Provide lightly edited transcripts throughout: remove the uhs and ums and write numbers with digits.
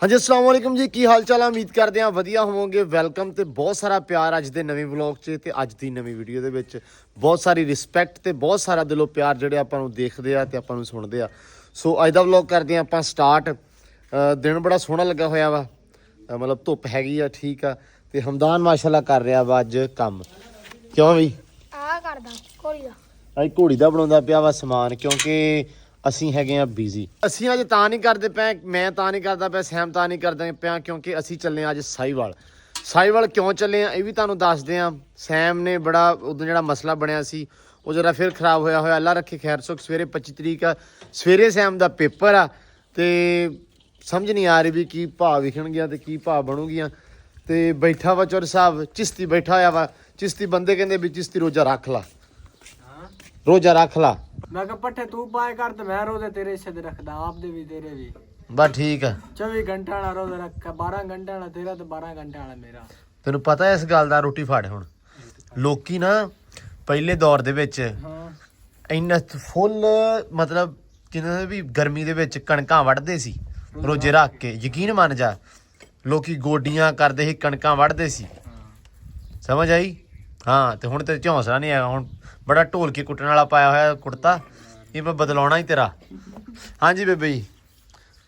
हाँ जी अस्सलाम वालेकुम जी की हाल चाल उम्मीद करते हैं वधिया होवोगे वेलकम तो बहुत सारा प्यार अज के नवे व्लॉग च ते अज की नवी वीडियो दे विच बहुत सारी रिस्पैक्ट ते बहुत सारा दिलों प्यार जिहड़े आपां नूं देखदे आ ते आपां नूं सुणदे आ। सो अज दा व्लॉग करते हैं आपां स्टार्ट। दिन बड़ा सोहना लगा होया वा, मतलब धुप हैगी आ ठीक आ ते हमदान माशाअल्लाह कर रहा वा अज काम। क्यों बई आ करदा घोड़ी दा अज घोड़ी दा बनाउंदा पिया वा समान क्योंकि ਅਸੀਂ ਹੈਗੇ ਆ ਬਿਜ਼ੀ। ਅਸੀਂ ਅੱਜ ਤਾਂ ਨਹੀਂ ਕਰਦੇ ਪਏ, ਮੈਂ ਤਾਂ ਨਹੀਂ ਕਰਦਾ ਪਿਆ, ਸੈਮ ਤਾਂ ਨਹੀਂ ਕਰਦਾ ਪਿਆ ਕਿਉਂਕਿ ਅਸੀਂ ਚੱਲੇ ਅੱਜ ਸਾਈਵਾਲ। ਸਾਈਵਾਲ ਕਿਉਂ ਚੱਲੇ ਆ ਇਹ ਵੀ ਤੁਹਾਨੂੰ ਦੱਸਦੇ ਆ। ਸੈਮ ਨੇ ਬੜਾ ਉਦੋਂ ਜਿਹੜਾ ਮਸਲਾ ਬਣਿਆ ਸੀ ਉਹ ਜਰਾ ਫਿਰ ਖਰਾਬ ਹੋਇਆ ਅੱਲਾ ਰੱਖੇ ਖੈਰ ਸੁਖ। ਸਵੇਰੇ 25 ਤਰੀਕ ਆ, ਸਵੇਰੇ ਸੈਮ ਦਾ ਪੇਪਰ ਆ ਤੇ ਸਮਝ ਨਹੀਂ ਆ ਰਹੀ ਵੀ ਕੀ ਭਾਅ ਵਿਖਣਗੀਆਂ ਤੇ ਕੀ ਭਾਅ ਬਣੂਗੀਆਂ। ਤੇ ਬੈਠਾ ਵਾ ਚੌਰ ਸਾਹਿਬ ਚਿਸ਼ਤੀ ਬੈਠਾ ਹੋਇਆ ਵਾ। ਚਿਸ਼ਤੀ ਬੰਦੇ ਕਹਿੰਦੇ ਵੀ ਚਿਸ਼ਤੀ ਰੋਜ਼ਾ ਰੱਖ ਲਾ, ਰੋਜ਼ਾ ਰੱਖ ਲਾ। ਮੈਂ ਕਿਹਾ ਪੱਠੇ ਤੂੰ ਪਾਏ ਕਰ ਤੇ ਮੈਂ ਰੋਜ਼ੇ ਤੇਰੇ ਹਿੱਸੇ ਦੇ ਰੱਖਦਾ, ਆਪ ਦੇ ਵੀ ਤੇਰੇ ਵੀ। ਬਸ ਠੀਕ ਆ 24 ਘੰਟੇ ਵਾਲਾ ਰੋਜ਼ਾ ਰੱਖਾ, 12 ਘੰਟੇ ਵਾਲਾ ਤੇਰਾ ਤੇ 12 ਘੰਟੇ ਵਾਲਾ ਮੇਰਾ। ਤੈਨੂੰ ਪਤਾ ਇਸ ਗੱਲ ਦਾ? ਰੋਟੀ ਫੜ ਹੁਣ ਲੋਕੀ ਨਾ ਪਹਿਲੇ ਦੌਰ ਦੇ ਵਿੱਚ ਇੰਨਾ ਫੁੱਲ ਮਤਲਬ ਜਿਵੇਂ ਵੀ ਗਰਮੀ ਦੇ ਵਿੱਚ ਕਣਕਾਂ ਵੱਢਦੇ ਸੀ ਰੋਜ਼ੇ ਰੱਖ ਕੇ। ਯਕੀਨ ਮੰਨ ਜਾ ਲੋਕੀ ਗੋਡੀਆਂ ਕਰਦੇ ਸੀ, ਕਣਕਾਂ ਵੱਢਦੇ ਸੀ। ਸਮਝ ਆਈ? ਹਾਂ ਤੇ ਹੁਣ ਤੇ ਝੌਂਸਲਾ ਨਹੀਂ ਹੈਗਾ। ਹੁਣ ਬੜਾ ਢੋਲਕੀ ਕੁੱਟਣ ਵਾਲਾ ਪਾਇਆ ਹੋਇਆ ਕੁੜਤਾ, ਇਹ ਮੈਂ ਬਦਲਾਉਣਾ ਹੀ ਤੇਰਾ। ਹਾਂਜੀ ਬੇਬੇ ਜੀ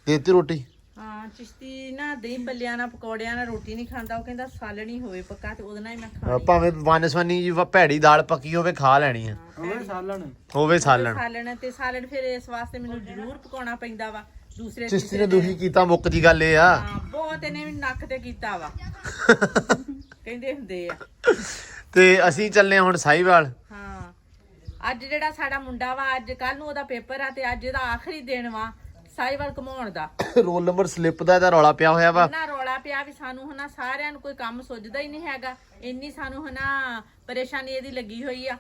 ਦੇਤੀ ਰੋਟੀ? ਹਾਂ ਚਿਸ਼ਤੀ ਨਾ ਦਹੀਂ ਬੱਲਿਆਂ ਨਾਲ ਪਕੌੜਿਆਂ ਨਾਲ ਰੋਟੀ ਨਹੀਂ ਖਾਂਦਾ, ਉਹ ਕਹਿੰਦਾ ਸਾਲਣੀ ਹੋਵੇ ਪੱਕਾ ਤੇ ਉਹਦੇ ਨਾਲ ਹੀ ਮੈਂ ਖਾਣੀ। ਭਾਵੇਂ ਵਨਸਵਨੀ ਜੀ ਭੈੜੀ ਦਾਲ ਪੱਕੀ ਹੋਵੇ ਖਾ ਲੈਣੀ ਆ, ਹੋਵੇ ਸਾਲਣ ਹੋਵੇ ਸਾਲਣ। ਸਾਲਣ ਤੇ ਸਾਲਣ ਫਿਰ ਇਸ ਵਾਸਤੇ ਮੈਨੂੰ ਜ਼ਰੂਰ ਪਕਾਉਣਾ ਪੈਂਦਾ ਵਾ। ਦੂਸਰੇ ਚਿਸ਼ਤੀ ਨੇ ਦੁਖੀ ਕੀਤਾ, ਮੁੱਕ ਦੀ ਗੱਲ ਇਹ ਆ। ਹਾਂ ਬਹੁਤ ਇਹਨੇ ਵੀ ਨੱਕ ਤੇ ਕੀਤਾ ਵਾ ਕਹਿੰਦੇ ਹੁੰਦੇ ਆ। ਤੇ ਅਸੀਂ ਚੱਲੇ ਹੁਣ ਸਾਈਵਾਲ। ਹਾਂ ਅੱਜ ਜਿਹੜਾ ਸਾਡਾ ਮੁੰਡਾ ਵਾ, ਅੱਜ ਕੱਲ ਨੂੰ ਉਹਦਾ ਪੇਪਰ ਆ ਤੇ ਅੱਜ ਇਹਦਾ ਆਖਰੀ ਦਿਨ ਵਾ ਸਾਈਵਾਲ ਘੁਮਾਉਣ ਦਾ। ਰੋਲ ਨੰਬਰ ਸਲਿੱਪ ਦਾ ਇਹਦਾ ਰੌਲਾ ਪਿਆ ਹੋਇਆ ਵਾ। ਇੰਨਾ ਰੌਲਾ ਪਿਆ ਵੀ ਸਾਨੂੰ ਹਨਾ ਸਾਰਿਆਂ ਨੂੰ ਕੋਈ ਕੰਮ ਸੁੱਝਦਾ ਹੀ ਨਹੀਂ ਹੈਗਾ। ਇੰਨੀ ਸਾਨੂੰ ਹਨਾ ਪਰੇਸ਼ਾਨੀ ਇਹਦੀ ਲੱਗੀ ਹੋਈ ਆ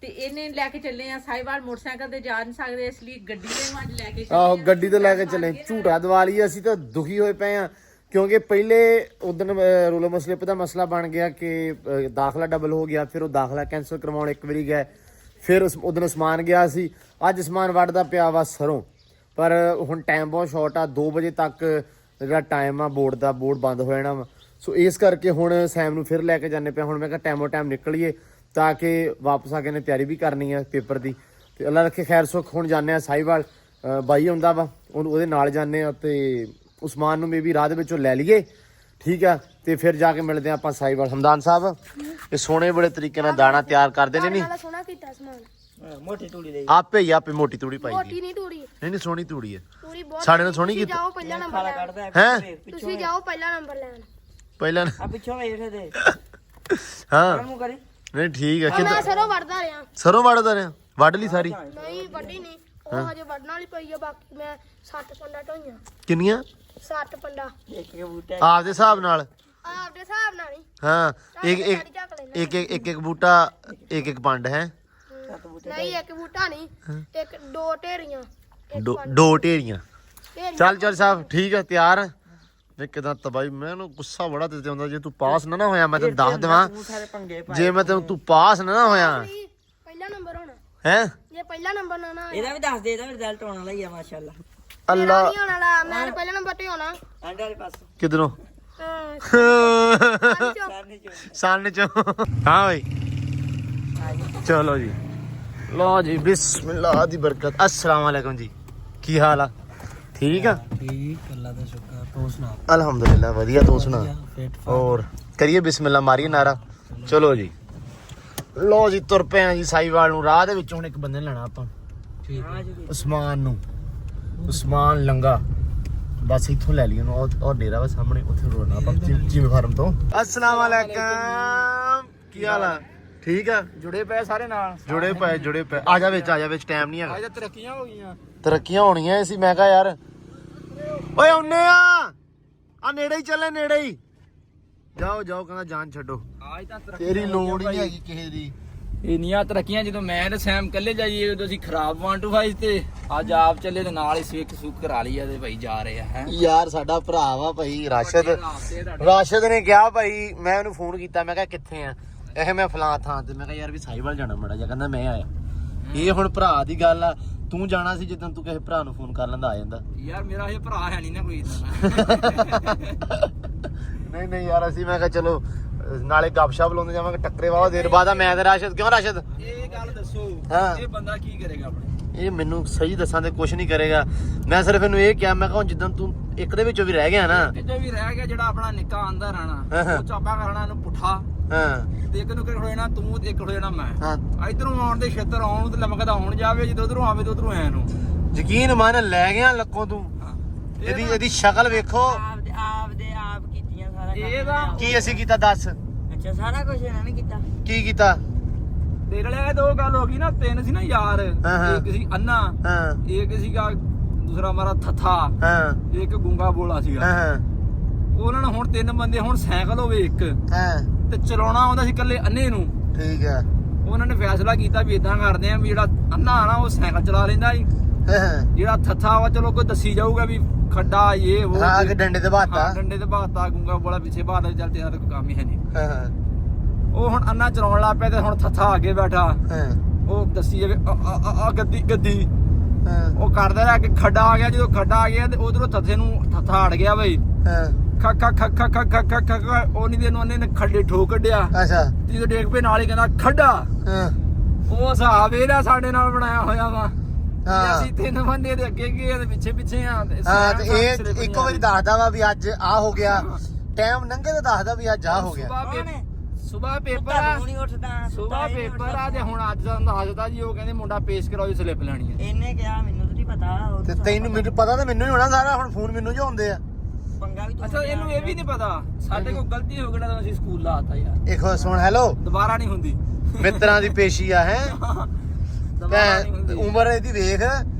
ਤੇ ਇਹਨੇ ਲੈ ਕੇ ਚੱਲੇ ਆ ਸਾਈਵਾਲ। ਮੋਟਰਸਾਈਕਲ ਤੇ ਜਾ ਨਹੀਂ ਸਕਦੇ ਇਸ ਲਈ ਗੱਡੀ ਦੇ ਅੱਜ ਲੈ ਕੇ ਚੱਲੇ ਆਹੋ ਗੱਡੀ ਤੇ ਲੈ ਕੇ ਚੱਲੇ। ਝੂਟਾ ਦਵਾ ਲਈ। ਅਸੀਂ ਤਾਂ ਦੁਖੀ ਹੋਏ ਪਏ ਆ ਕਿਉਂਕਿ ਪਹਿਲੇ ਉਦੋਂ ਰੋਲ ਨੰਬਰ ਸਲਿੱਪ ਦਾ ਮਸਲਾ ਬਣ ਗਿਆ ਕਿ ਦਾਖਲਾ ਡਬਲ ਹੋ ਗਿਆ, ਫਿਰ ਉਹ ਦਾਖਲਾ ਕੈਂਸਲ ਕਰਵਾਉਣ ਇੱਕ ਵਾਰੀ ਗਏ, ਫਿਰ ਉਦੋਂ ਸਮਾਨ ਗਿਆ ਸੀ। ਅੱਜ ਸਮਾਨ ਵੱਢਦਾ ਪਿਆ ਵਾ ਸਰੋਂ, ਪਰ ਹੁਣ ਟਾਈਮ ਬਹੁਤ ਸ਼ਾਰਟ ਆ। 2 ਵਜੇ ਤੱਕ ਜਿਹੜਾ ਟਾਈਮ ਆ ਬੋਰਡ ਦਾ, ਬੋਰਡ ਬੰਦ ਹੋ ਜਾਣਾ ਵਾ। ਸੋ ਇਸ ਕਰਕੇ ਹੁਣ ਸੈਮ ਨੂੰ ਫਿਰ ਲੈ ਕੇ ਜਾਂਦੇ ਪਿਆ। ਹੁਣ ਮੈਂ ਕਿਹਾ ਟਾਈਮੋ ਟਾਈਮ ਨਿਕਲੀਏ ਤਾਂ ਕਿ ਵਾਪਸ ਆ ਕੇ ਨੇ ਤਿਆਰੀ ਵੀ ਕਰਨੀ ਆ ਪੇਪਰ ਦੀ। ਤੇ ਅੱਲਾ ਰੱਖੇ ਖੈਰ ਸੁੱਖ। ਹੁਣ ਜਾਂਦੇ ਆ ਸਾਈਵਾਲ, ਬਾਈ ਆਉਂਦਾ ਵਾ ਉਹਦੇ ਨਾਲ ਜਾਂਦੇ ਆ ਤੇ ਉਸਮਾਨ ਨੂੰ ਮੇਬੀ ਰਾਹ ਦੇ ਵਿੱਚੋਂ ਲੈ ਲਈਏ, ਠੀਕ ਆ। ਤੇ ਫਿਰ ਜਾ ਕੇ ਮਿਲਦੇ ਆ ਆਪਾਂ ਸਾਈਵਾਲ। ਹਮਦਾਨ ਸਾਹਿਬ ਇਹ ਸੋਹਣੇ ਬੜੇ ਤਰੀਕੇ ਨਾਲ ਦਾਣਾ ਤਿਆਰ ਕਰਦੇ ਨੇ। ਨਹੀਂ ਸੋਹਣਾ ਕੀਤਾ ਸਮਾਨ, ਮੋਟੀ ਤੂੜੀ ਦੇ ਆਪੇ ਹੀ ਆਪੇ ਮੋਟੀ ਤੂੜੀ ਪਾਈ ਮੋਟੀ ਗਈ। ਨਹੀਂ ਟੂੜੀ, ਨਹੀਂ ਸੋਹਣੀ ਤੂੜੀ ਹੈ, ਟੂੜੀ ਬਹੁਤ ਸਾਡੇ ਨਾਲ ਸੋਹਣੀ ਕੀਤੀ। ਜਾਓ ਪਹਿਲਾ ਨੰਬਰ ਲੈਣ, ਕੱਢਦਾ ਹੈ ਤੁਸੀਂ ਜਾਓ ਪਹਿਲਾ ਨੰਬਰ ਲੈਣ। ਪਹਿਲਾਂ ਆ ਪਿੱਛੋਂ ਵੇਖ ਦੇ ਹਾਂ ਮੂੰਹ ਕਰੀ। ਨਹੀਂ ਠੀਕ ਹੈ। ਮੈਂ ਕਿੱਦਾਂ ਸਰੋਂ ਵੜਦਾ ਰਿਹਾ। ਸਰੋਂ ਵੱਢਦਾ ਰਿਹਾ? ਵੱਢ ਲਈ ਸਾਰੀ? ਨਹੀਂ ਵੱਡੀ ਨਹੀਂ, ਉਹ ਹਜੇ ਵੱਢਣ ਵਾਲੀ ਪਈ ਆ। ਬਾਕੀ ਮੈਂ 60 ਪੰਡਾ ਢੋਈਆਂ। ਕਿੰਨੀਆਂ? 60 ਪੰਡਾ ਇੱਕ ਇੱਕ ਬੂਟਾ ਆਪਦੇ ਹਿਸਾਬ ਨਾਲ? ਆਪਦੇ ਹਿਸਾਬ ਨਾਲ ਨਹੀਂ। ਹਾਂ ਇੱਕ ਸਾਰੀ ਇੱਕ ਝੱਕ ਲੈਣਾ। ਇੱਕ ਬੂਟਾ ਇੱਕ ਪੰਡ ਹੈ। ਨਹੀਂ ਇੱਕ ਬੂਟਾ ਨਹੀਂ, ਇੱਕ ਦੋ ਢੇਰੀਆਂ, ਇੱਕ ਪੰਡ। ਦੋ ਢੇਰੀਆਂ। ਢੇਰੀਆਂ। ਚੱਲ ਚੱਲ ਸਾਹਿਬ ਠੀਕ ਹੈ ਤਿਆਰ ਆ। ਮੈਂ ਕਿਦਾਂ ਤਬਾਈ ਮੈਨੂੰ ਗੁੱਸਾ ਬੜਾ ਤੇ ਆਉਂਦਾ ਜੇ ਤੂੰ ਪਾਸ ਨਾ ਹੋਇਆ। ਮੈਂ ਤੈਨੂੰ ਦੱਸ ਦੇਵਾਂ ਤੂੰ ਸਾਰੇ ਪੰਗੇ ਪਾ। ਜੇ ਮੈਂ ਤੂੰ ਪਾਸ ਨਾ ਹੋਇਆ ਪਹਿਲਾ ਨੰਬਰ ਹੋਣਾ। ਹੈ ਜੇ ਪਹਿਲਾ ਨੰਬਰ ਨਾ ਨਾ ਇਹਦਾ ਵੀ ਦੱਸ ਦੇ, ਇਹਦਾ ਵੀ ਰਿਜ਼ਲਟ ਆਉਣ ਵਾਲਾ ਹੀ ਆ ਮਾਸ਼ਾਅੱਲਾ। ਅੱਲਾ ਨਹੀਂ ਹੋਣ ਵਾਲਾ। ਮੈਂ ਪਹਿਲਾ ਨੰਬਰ ਤੇ ਹੋਣਾ। ਐਂਡ ਵਾਲੇ ਪਾਸੋਂ ਕਿਧਰੋਂ? ਹਾਂ ਸਾਰਨੇ ਚੋਂ ਸਾਨ ਚੋਂ। ਹਾਂ ਬਈ ਚਲੋ ਜੀ, ਲਓ ਜੀ ਬਿਸਮਿਲ੍ਲਾ ਦੀ ਬਰਕਤ। अस्सलाम वालेकुम जी ਕੀ ਹਾਲ ਆ? ਠੀਕ ਆ? ਠੀਕ ਅੱਲਾ ਦਾ ਸ਼ੁਕਰ। ਤੂੰ ਸੁਣਾ? ਅਲਹਮਦੁਲਿਲਾ ਵਧੀਆ। ਤੂੰ ਸੁਣਾ? ਹੋਰ ਕਰੀਏ ਬਿਸਮਿਲ੍ਲਾ ਮਾਰੀਏ ਨਾਰਾ। ਚਲੋ ਜੀ ਲਓ ਜੀ ਤੁਰ ਪਏ ਆ ਜੀ ਸਾਈਵਾਲ ਨੂੰ। ਰਾਹ ਦੇ ਵਿੱਚ ਹੁਣ ਇੱਕ ਬੰਦੇ ਨੇ ਲੈਣਾ ਆਪਾਂ, ਉਸਮਾਨ ਨੂੰ। ਉਸਮਾਨ ਲੰਗਾ ਬਸ ਇੱਥੋਂ ਲੈ ਲਈ ਉਹਨੂੰ। ਉਹ ਡੇਰਾ ਵਾ ਸਾਹਮਣੇ, ਉੱਥੇ ਰੋਣਾ ਆਪਾਂ ਜਿਵੇਂ ਫਾਰਮ ਤੋਂ। अस्सलाम वालेकुम ਕੀ ਹਾਲ ਆ? ਠੀਕ ਆ? ਜੁੜੇ ਪਏ ਸਾਰੇ ਨਾਲ। ਜੁੜੇ ਪਏ ਆ ਜਾ ਵਿੱਚ, ਆ ਜਾ ਵਿੱਚ, ਟਾਈਮ ਨਹੀਂ ਹੈਗਾ। ਅੱਜ ਤਰੱਕੀਆਂ ਹੋ ਗਈਆਂ। ਤਰੱਕੀਆਂ ਹੋਣੀਆਂ ਸੀ। ਮੈਂ ਕਿਹਾ ਯਾਰ ਓਏ ਆਉਨੇ ਆ ਨੇੜੇ ਹੀ ਚੱਲੇ, ਨੇੜੇ ਹੀ ਜਾਓ ਜਾਓ। ਕਹਿੰਦਾ ਜਾਨ ਛੱਡੋ, ਅੱਜ ਤਾਂ ਤੇਰੀ ਲੋੜ ਹੀ ਨਹੀਂ ਹੈਗੀ ਕਿਸੇ ਦੀ। ਇੰਨੀਆਂ ਤਰੱਕੀਆਂ ਜਦੋਂ ਮੈਂ ਤੇ ਸੈਮ ਇਕੱਲੇ ਜਾਈਏ ਉਦੋਂ ਅਸੀਂ ਖਰਾਬ 1 to 5 ਤੇ ਅੱਜ ਆਪ ਚੱਲੇ ਤੇ ਨਾਲ ਹੀ ਸੇਕ ਸੂਕ ਕਰਾ ਲਈ ਆ ਤੇ ਭਾਈ ਜਾ ਰਹੇ ਆ। ਹੈ ਯਾਰ ਸਾਡਾ ਭਰਾ ਵਾ ਭਾਈ ਰਾਸ਼ਦ ਨੇ ਕਿਹਾ ਭਾਈ, ਮੈਂ ਉਹਨੂੰ ਫੋਨ ਕੀਤਾ, ਮੈਂ ਕਿਹਾ ਕਿੱਥੇ ਆ? ਇਹ ਮੈਂ ਫਲਾਂ ਥਾਂ ਤੇ। ਮੈਂ ਕਿਹਾ ਯਾਰ ਵੀ ਸਾਈਵਾਲ ਜਾਣਾ ਮੜਾ ਜਾ। ਕਹਿੰਦਾ ਮੈਂ ਆਇਆ। ਇਹ ਹੁਣ ਭਰਾ ਦੀ ਗੱਲ ਆ, ਤੂੰ ਜਾਣਾ ਸੀ ਜਦੋਂ ਤੂੰ ਕਿਸੇ ਭਰਾ ਨੂੰ ਫੋਨ ਕਰ ਲੈਂਦਾ ਆ ਜਾਂਦਾ। ਯਾਰ ਮੇਰਾ ਇਹ ਭਰਾ ਹੈ ਨਹੀਂ ਨਾ ਕੋਈ ਇਦਾਂ ਨਹੀਂ ਨਹੀਂ ਯਾਰ ਅਸੀਂ ਮੈਂ ਕਿਹਾ ਚਲੋ ਨਾਲੇ ਗੱਪਸ਼ਪ ਲਾਉਂਦੇ ਜਾਵਾਂਗੇ, ਟੱਕਰੇ ਵਾਵਾ ਦੇਰ ਬਾਅਦ ਆ ਮੈਂ ਤੇ ਰਾਸ਼ਦ। ਕਿਉਂ ਰਾਸ਼ਦ? ਇਹ ਗੱਲ ਦੱਸੋ ਹਾਂ। ਇਹ ਬੰਦਾ ਕੀ ਕਰੇਗਾ ਆਪਣੇ? ਇਹ ਮੈਨੂੰ ਸਹੀ ਦੱਸਾਂ ਤੇ ਕੁਝ ਨਹੀਂ ਕਰੇਗਾ। ਮੈਂ ਸਿਰਫ ਇਹਨੂੰ ਇਹ ਕਿਹਾ, ਮੈਂ ਕਿਹਾ ਹੁਣ ਜਿੱਦਾਂ ਤੂੰ ਇੱਕ ਦੇ ਵਿੱਚੋਂ ਵੀ ਰਹਿ ਗਿਆ ਨਾ, ਕਿਤੇ ਵੀ ਰਹਿ ਗਿਆ ਜਿਹੜਾ ਆਪਣਾ ਨਿੱਕਾ ਅੰਦਰ ਰਹਿਣਾ, ਉਹ ਚਾਪਾ ਕਰਨਾ ਇਹਨੂੰ ਪੁੱਠਾ, ਹਾਂ ਤੇ ਇੱਕ ਨੂੰ ਕਿਹੜਾ ਹੋਣਾ ਤੂੰ ਤੇ ਇੱਕ ਹੋ ਜਾਣਾ ਮੈਂ। ਹਾਂ ਇਧਰੋਂ ਆਉਣ ਦੇ ਛੇਤਰ ਆਉਣ ਨੂੰ ਤੇ ਲਮਕਦਾ ਆਉਣ ਜਾਵੇ, ਜਦੋਂ ਉਧਰੋਂ ਆਵੇ ਤੇ ਉਧਰੋਂ ਐ ਨੂੰ। ਯਕੀਨ ਮੰਨ ਲੈ ਗਿਆ ਲੱਕੋਂ ਤੂੰ। ਇਹਦੀ ਸ਼ਕਲ ਵੇਖੋ। ਆਪਦੇ ਆਪ ਕੀਤੀਆਂ ਸਾਰਾ ਕੰਮ ਇਹਦਾ ਕੀ ਅਸੀਂ ਕੀਤਾ ਦੱਸ? ਅੱਛਾ ਸਾਰਾ ਕੁਝ ਇਹਨਾਂ ਨੇ ਕੀਤਾ। ਕੀ ਕੀਤਾ? ਤੇਰੇ ਲਈ ਦੋ ਗੱਲ ਹੋ ਗਈ ਨਾ, ਤਿੰਨ ਸੀ ਨਾ ਯਾਰ, ਹਾਂ। ਇੱਕ ਸੀ ਅੰਨਾ, ਹਾਂ ਇੱਕ ਸੀਗਾ ਦੂਸਰਾ ਮਾਰਾ ਥੱਥਾ, ਹਾਂ ਇੱਕ ਗੁੰਗਾ ਬੋਲਾ ਸੀਗਾ। ਹਾਂ ਉਹਨਾਂ ਨੂੰ ਹੁਣ ਤਿੰਨ ਬੰਦੇ, ਹੁਣ ਸਾਈਕਲ ਹੋਵੇ ਇੱਕ, ਹਾਂ ਤੇ ਚਲਾਉਣਾ ਆਉਂਦਾ ਸੀ ਇਕੱਲੇ ਅੰਨੇ ਨੂੰ। ਠੀਕ ਹੈ। ਉਹਨਾਂ ਨੇ ਫੈਸਲਾ ਕੀਤਾ ਵੀ ਇਦਾਂ ਕਰਦੇ ਆ ਵੀ ਜਿਹੜਾ ਅੰਨਾ ਆ ਨਾ ਉਹ ਸਾਈਕਲ ਚਲਾ ਲੈਂਦਾ ਸੀ, ਹਾਂ ਜਿਹੜਾ ਥੱਥਾ ਵਾ ਚਲੋ ਕੋਈ ਦੱਸੀ ਜਾਊਗਾ ਵੀ ਖੱਡਾ ਇਹ ਉਹ ਹਾਂ ਕਿ ਡੰਡੇ ਤੇ ਬਾਤਾ। ਹਾਂ, ਡੰਡੇ ਤੇ ਬਾਤਾ, ਗੁੰਗਾ ਬੋਲਾ ਪਿੱਛੇ ਬਾਤਾ, ਚੱਲ ਤੇਰਾ ਤਾਂ ਕੋਈ ਕੰਮ ਹੀ ਹੈ ਨਹੀਂ। ਹਾਂ ਉਹ ਹੁਣ ਅੰਨਾ ਚਲਾਉਣ ਲੱਗ ਪਿਆ ਤੇ ਹੁਣ ਥੱਥਾ ਅੱਗੇ ਬੈਠਾ, ਹਾਂ ਉਹ ਦੱਸੀ ਜਾਵੇ ਆ ਗੱਦੀ ਹਾਂ ਉਹ ਕਰਦਾ ਰਿਹਾ ਕਿ ਖੱਡਾ ਆ ਗਿਆ। ਜਦੋਂ ਖੱਡਾ ਆ ਗਿਆ ਤੇ ਉਧਰੋਂ ਥੱਥੇ ਨੂੰ ਥੱਥਾ ਅੜ ਗਿਆ ਬਈ, ਹਾਂ ਖੱਕ ਖੱਕ ਖੱਕ ਖੱਕ ਖੱਕ ਖੱਕ ਖੱਕ, ਉਹ ਨਹੀਂ ਦੇ ਨੂੰ ਉਹਨੇ ਨੇ ਖੱਡੇ ਠੋਕ ਕੱਢਿਆ। ਅੱਛਾ ਜਦੋਂ ਡੇਕ ਪੇ ਨਾਲ ਹੀ ਕਹਿੰਦਾ ਖੱਡਾ। ਹਾਂ ਉਹ ਹਿਸਾਬ ਇਹਦਾ ਸਾਡੇ ਨਾਲ ਬਣਾਇਆ ਹੋਇਆ ਵਾ। ਹਾਂ। ਅਸੀਂ ਤਿੰਨ ਬੰਦੇ ਦੇ ਅੱਗੇ ਗਏ ਤੇ ਪਿੱਛੇ ਪਿੱਛੇ ਆ। ਹਾਂ ਤੇ ਇਹ ਇੱਕੋ ਵਾਰੀ ਦੱਸਦਾ ਵਾ ਵੀ ਅੱਜ ਆ ਹੋ ਗਿਆ, ਟਾਈਮ ਲੰਘੇ ਤਾਂ ਦੱਸਦਾ ਵੀ ਅੱਜ ਆ ਹੋ ਗਿਆ। ਸੁਬਾਹ ਪੇਪਰ ਸੁੱਤਾ ਆ, ਤੂੰ ਨਹੀਂ ਉੱਠਦਾ, ਸੁਬਾਹ ਪੇਪਰ ਆ ਤੇ ਹੁਣ ਅੱਜ ਦਾ ਦੱਸਦਾ ਜੀ, ਉਹ ਕਹਿੰਦੇ ਮੁੰਡਾ ਪੇਸ਼ ਕਰਾਓ ਜੀ, ਸਲਿੱਪ ਲੈਣੀ ਹੈ। ਇਹਨੇ ਕਿਹਾ ਮੈਨੂੰ ਤਾਂ ਨਹੀਂ ਪਤਾ। ਉਹ ਤੇ ਤਾਂ ਤੈਨੂੰ ਮੈਨੂੰ ਪਤਾ ਤਾਂ ਮੈਨੂੰ ਹੀ ਹੋਣਾ ਸਾਰਾ, ਹੁਣ ਫੋਨ ਮੈਨੂੰ ਜੋ ਹੁੰਦੇ ਆ। ਪੰਗਾ ਵੀ ਤੂੰ ਅੱਛਾ ਇਹਨੂੰ ਇਹ ਵੀ ਨਹੀਂ ਪਤਾ ਸਾਡੇ ਕੋਲ ਗਲਤੀ ਹੋ ਗਈ ਨਾ, ਅਸੀਂ ਸਕੂਲ ਲਾਤਾ ਯਾਰ, ਇੱਕ ਸੁਣ ਹੈਲੋ, ਦੁਬਾਰਾ ਨਹੀਂ ਹੁੰਦੀ। ਮਿੱਤਰਾਂ ਦੀ ਪੇਸ਼ੀ ਆ ਹੈ। ਦੁਬਾਰਾ ਨਹੀਂ ਹੁੰਦੀ। ਉਮਰ ਇਹਦੀ ਵੇਖ